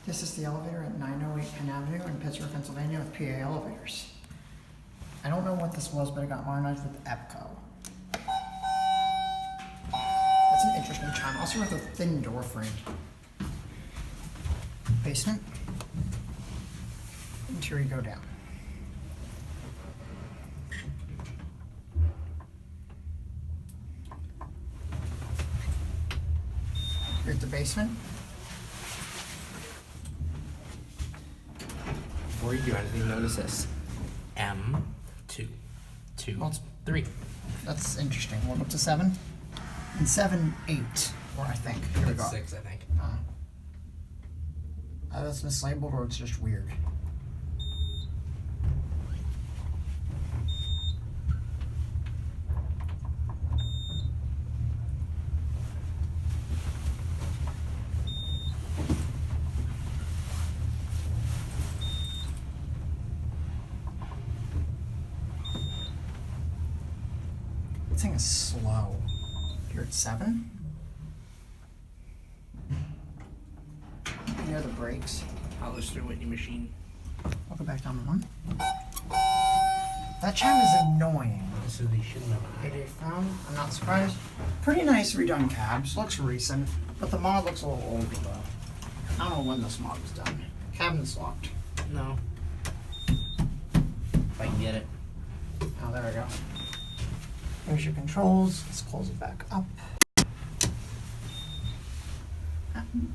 This is the elevator at 908 Penn Avenue in Pittsburgh, Pennsylvania with PA elevators. I don't know what this was, but it got modernized with EPCO. That's an interesting chime. Also with a thin door frame. Basement. Interior go down. Here's the basement. Before you do anything, notice this. M2. 2. Well, it's 3. That's interesting. We'll go up to 7. And 7, 8. Or I think. Here we go. That's 6, I think. That's mislabeled or it's just weird. This thing is slow. You're at 7. Near the brakes. Polish through Whitney machine. I'll go back down to 1. That chime is annoying. This is the Schindler. 88 found. I'm not surprised. Pretty nice redone cabs. Looks recent, but the mod looks a little older though. I don't know when this mod was done. Cabinet's locked. No. If I can get it. Oh, there we go. Here's your controls. Let's close it back up.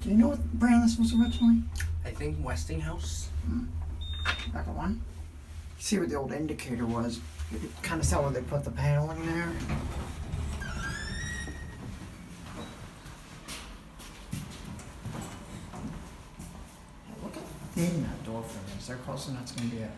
Do you know what brand this was originally? I think Westinghouse. Back at 1. See what the old indicator was. You could kind of tell where they put the panel in there. Look at thin that door frame is. They're close enough. That's going to be it.